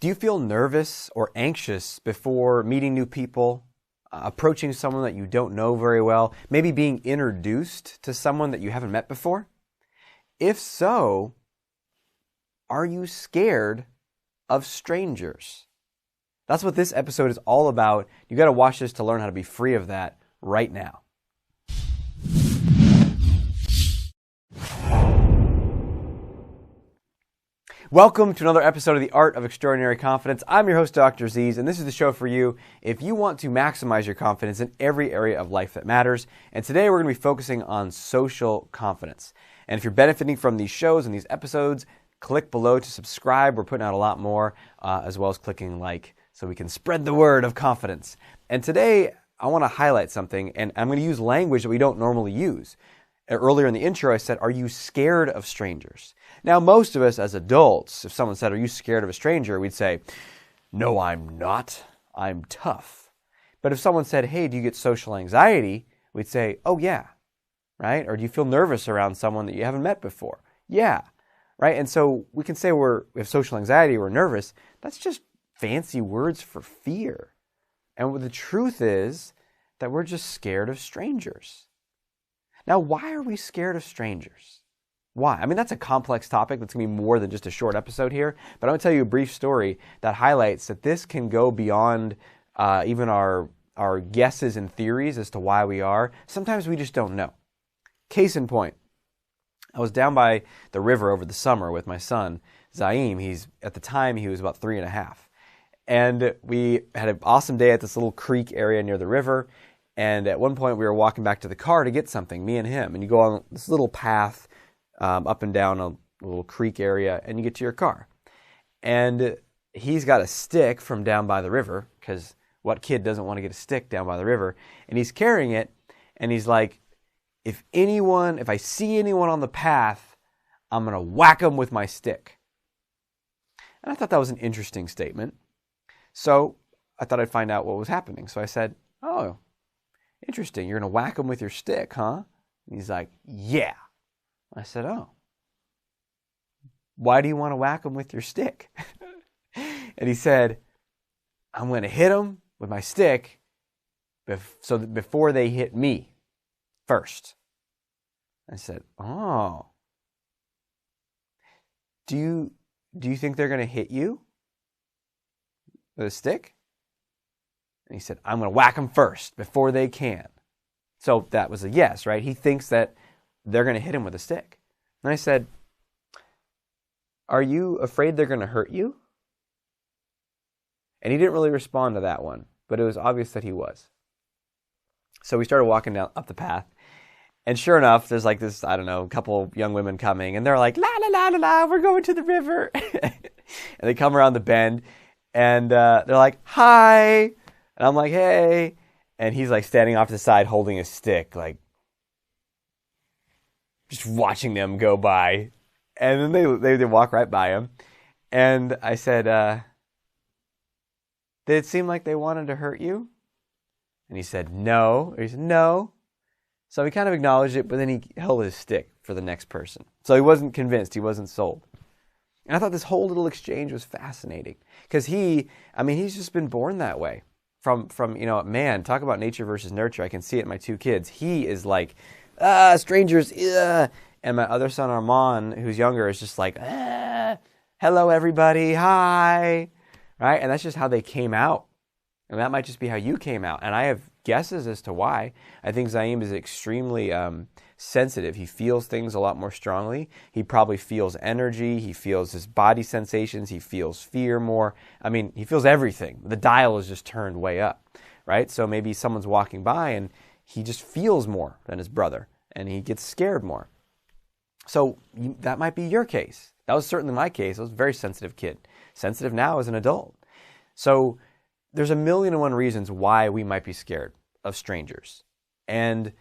Do you feel nervous or anxious before meeting new people, approaching someone that you don't know very well, maybe being introduced to someone that you haven't met before? If so, are you scared of strangers? That's what this episode is all about. You got to watch this to learn how to be free of that right now. Welcome to another episode of The Art of Extraordinary Confidence. I'm your host, Dr. Aziz, and this is the show for you if you want to maximize your confidence in every area of life that matters. And today we're going to be focusing on social confidence. And if you're benefiting from these shows and these episodes, click below to subscribe. We're putting out a lot more, as well as clicking like, so we can spread the word of confidence. And today I want to highlight something, and I'm going to use language that we don't normally use. Earlier in the intro, I said, are you scared of strangers? Now, most of us as adults, if someone said, are you scared of a stranger? We'd say, no, I'm not. I'm tough. But if someone said, hey, do you get social anxiety? We'd say, oh, yeah, right? Or do you feel nervous around someone that you haven't met before? Yeah, right? And so we can say we have social anxiety, we're nervous. That's just fancy words for fear. And the truth is that we're just scared of strangers. Now, why are we scared of strangers? Why? I mean, that's a complex topic that's going to be more than just a short episode here, but I'm going to tell you a brief story that highlights that this can go beyond even our guesses and theories as to why we are. Sometimes we just don't know. Case in point, I was down by the river over the summer with my son, Zaim. At the time, he was about 3.5. And we had an awesome day at this little creek area near the river. And at one point, we were walking back to the car to get something, me and him. And you go on this little path up and down a little creek area, and you get to your car. And he's got a stick from down by the river, because what kid doesn't want to get a stick down by the river? And he's carrying it, and he's like, if I see anyone on the path, I'm going to whack them with my stick. And I thought that was an interesting statement. So I thought I'd find out what was happening. So I said, oh, interesting. You're going to whack them with your stick, huh? And he's like, yeah. I said, oh. Why do you want to whack them with your stick? And he said, I'm going to hit them with my stick so that before they hit me first. I said, oh. Do you think they're going to hit you with a stick? And he said, I'm going to whack them first before they can. So that was a yes, right? He thinks that they're going to hit him with a stick. And I said, are you afraid they're going to hurt you? And he didn't really respond to that one, but it was obvious that he was. So we started walking down up the path. And sure enough, there's like this, I don't know, couple young women coming. And they're like, la, la, la, la, la, we're going to the river. And they come around the bend. And they're like, hi. And I'm like, hey. And he's like standing off to the side holding a stick, like just watching them go by. And then they walk right by him. And I said, did it seem like they wanted to hurt you? And he said, no. He said, no. So he kind of acknowledged it, but then he held his stick for the next person. So he wasn't convinced. He wasn't sold. And I thought this whole little exchange was fascinating. Because he's just been born that way. From man, talk about nature versus nurture. I can see it in my two kids. He is like, strangers, and my other son, Armand, who's younger, is just like, hello, everybody, hi, right? And that's just how they came out. And that might just be how you came out. And I have guesses as to why. I think Zaim is extremely sensitive. He feels things a lot more strongly. He probably feels energy. He feels his body sensations. He feels fear more. I mean, he feels everything. The dial is just turned way up, right? So maybe someone's walking by and he just feels more than his brother and he gets scared more. So that might be your case. That was certainly my case. I was a very sensitive kid. Sensitive now as an adult. So there's 1,000,001 reasons why we might be scared of strangers. And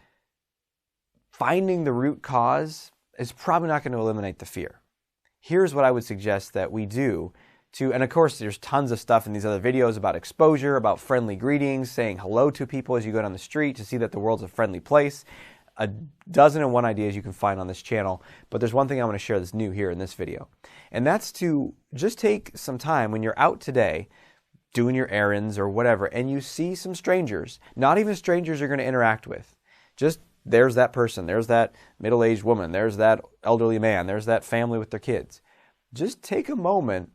finding the root cause is probably not going to eliminate the fear. Here's what I would suggest that we do and of course there's tons of stuff in these other videos about exposure, about friendly greetings, saying hello to people as you go down the street to see that the world's a friendly place. a dozen and one ideas you can find on this channel, but there's one thing I want to share that's new here in this video. And that's to just take some time when you're out today doing your errands or whatever, and you see some strangers, not even strangers you're going to interact with. Just there's that person, there's that middle-aged woman, there's that elderly man, there's that family with their kids. Just take a moment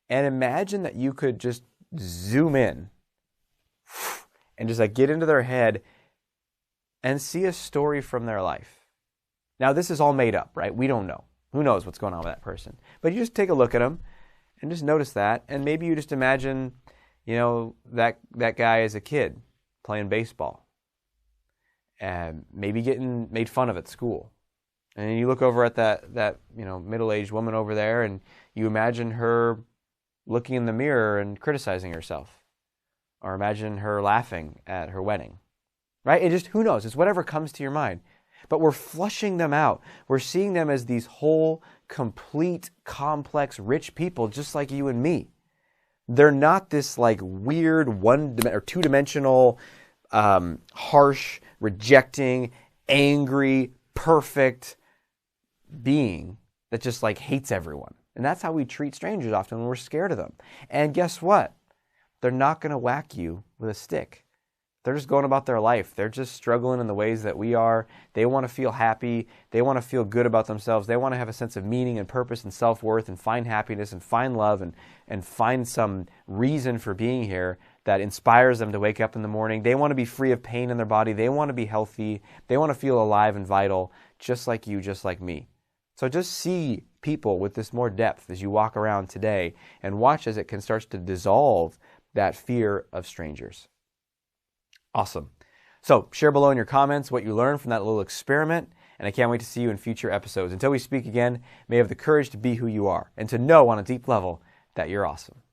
and imagine that you could just zoom in and just like get into their head and see a story from their life. Now, this is all made up, right? We don't know. Who knows what's going on with that person? But you just take a look at them and just notice that. And maybe you just imagine, that guy as a kid playing baseball and maybe getting made fun of at school. And you look over at that middle-aged woman over there and you imagine her looking in the mirror and criticizing herself. Or imagine her laughing at her wedding. Right? It just, who knows? It's whatever comes to your mind. But we're flushing them out. We're seeing them as these whole, complete, complex, rich people just like you and me. They're not this like weird or two-dimensional, harsh, rejecting, angry, perfect being that just like hates everyone. And that's how we treat strangers often when we're scared of them. And guess what? They're not going to whack you with a stick. They're just going about their life. They're just struggling in the ways that we are. They want to feel happy. They want to feel good about themselves. They want to have a sense of meaning and purpose and self-worth and find happiness and find love and find some reason for being here that inspires them to wake up in the morning. They want to be free of pain in their body. They want to be healthy. They want to feel alive and vital, just like you, just like me. So just see people with this more depth as you walk around today and watch as it can start to dissolve that fear of strangers. Awesome. So share below in your comments what you learned from that little experiment, and I can't wait to see you in future episodes. Until we speak again, may you have the courage to be who you are and to know on a deep level that you're awesome.